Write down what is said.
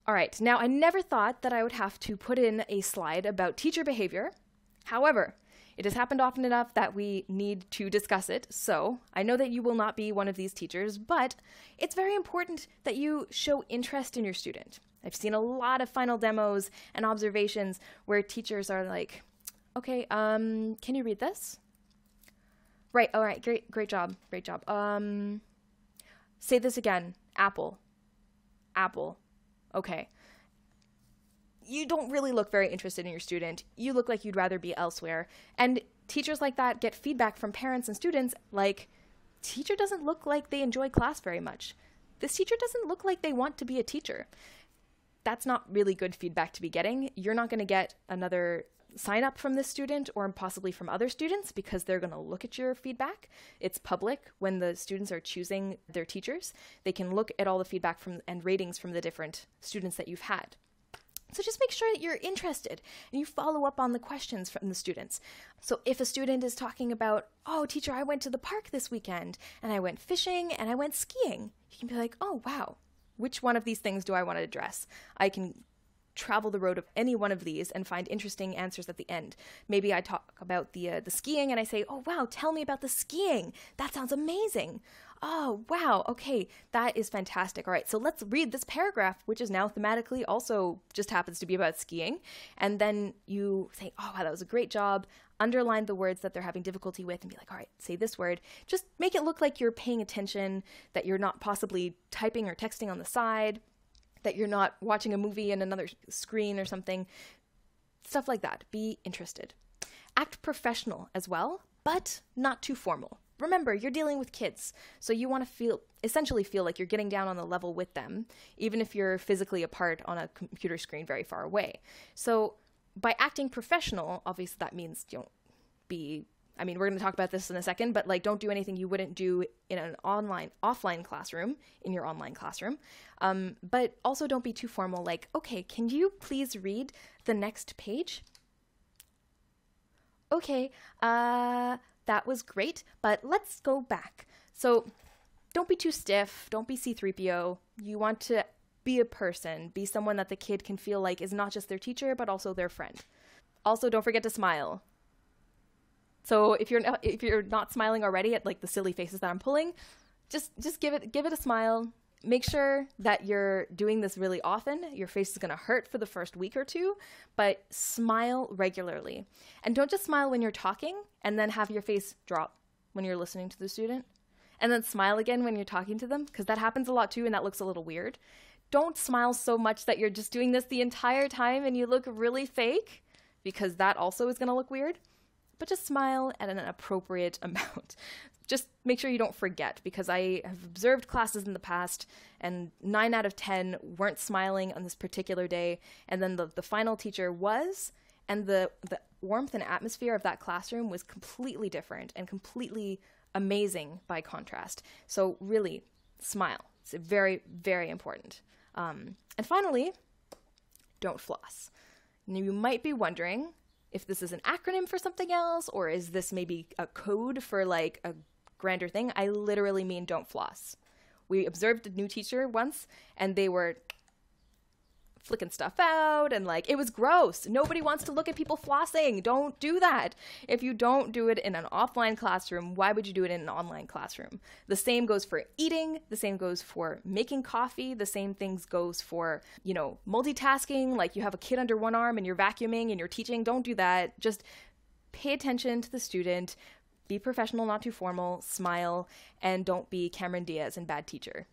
All right, now I never thought that I would have to put in a slide about teacher behavior. However, it has happened often enough that we need to discuss it. So I know that you will not be one of these teachers, but it's very important that you show interest in your student. I've seen a lot of final demos and observations where teachers are like, okay, can you read this? Right, all right, great job, great job. Say this again, apple, apple. Okay. You don't really look very interested in your student. You look like you'd rather be elsewhere. And teachers like that get feedback from parents and students like, teacher doesn't look like they enjoy class very much. This teacher doesn't look like they want to be a teacher. That's not really good feedback to be getting. You're not going to get another sign up from this student or possibly from other students because they're going to look at your feedback. It's public when the students are choosing their teachers. They can look at all the feedback from and ratings from the different students that you've had. So just make sure that you're interested and you follow up on the questions from the students. So if a student is talking about, oh, teacher, I went to the park this weekend and I went fishing and I went skiing, you can be like, oh, wow, which one of these things do I want to address? I can travel the road of any one of these and find interesting answers at the end. Maybe I talk about the skiing and I say, oh, wow, tell me about the skiing. That sounds amazing. Oh, wow. Okay, that is fantastic. All right, so let's read this paragraph, which is now thematically also just happens to be about skiing. And then you say, oh, wow, that was a great job. Underline the words that they're having difficulty with and be like, all right, say this word. Just make it look like you're paying attention, that you're not possibly typing or texting on the side, that you're not watching a movie in another screen or something. Stuff like that. Be interested. Act professional as well, but not too formal. Remember, you're dealing with kids, so you want to essentially feel like you're getting down on the level with them, even if you're physically apart on a computer screen very far away. So by acting professional, obviously that means don't be, I mean, we're going to talk about this in a second, but like don't do anything you wouldn't do in an offline classroom, in your online classroom. But also don't be too formal, like, okay, can you please read the next page? Okay, that was great, but let's go back. So don't be too stiff. Don't be C-3PO. You want to be a person, be someone that the kid can feel like is not just their teacher, but also their friend. Also, don't forget to smile. So if you're not smiling already at like the silly faces that I'm pulling, just give it a smile. Make sure that you're doing this really often. Your face is going to hurt for the first week or two, but smile regularly. And don't just smile when you're talking and then have your face drop when you're listening to the student. And then smile again when you're talking to them, because that happens a lot too and that looks a little weird. Don't smile so much that you're just doing this the entire time and you look really fake, because that also is going to look weird. But just smile at an appropriate amount. Just make sure you don't forget, because I have observed classes in the past and 9 out of 10 weren't smiling on this particular day, and then the final teacher was, and the warmth and atmosphere of that classroom was completely different and completely amazing by contrast. So really, smile. It's very, very important. And finally, don't floss. Now, you might be wondering if this is an acronym for something else, or is this maybe a code for like a grander thing. I literally mean don't floss. We observed a new teacher once and they were flicking stuff out and like, it was gross. Nobody wants to look at people flossing. Don't do that. If you don't do it in an offline classroom, why would you do it in an online classroom? The same goes for eating. The same goes for making coffee. The same things goes for, multitasking. Like you have a kid under one arm and you're vacuuming and you're teaching. Don't do that. Just pay attention to the student. Be professional, not too formal, smile, and don't be Cameron Diaz and bad teacher.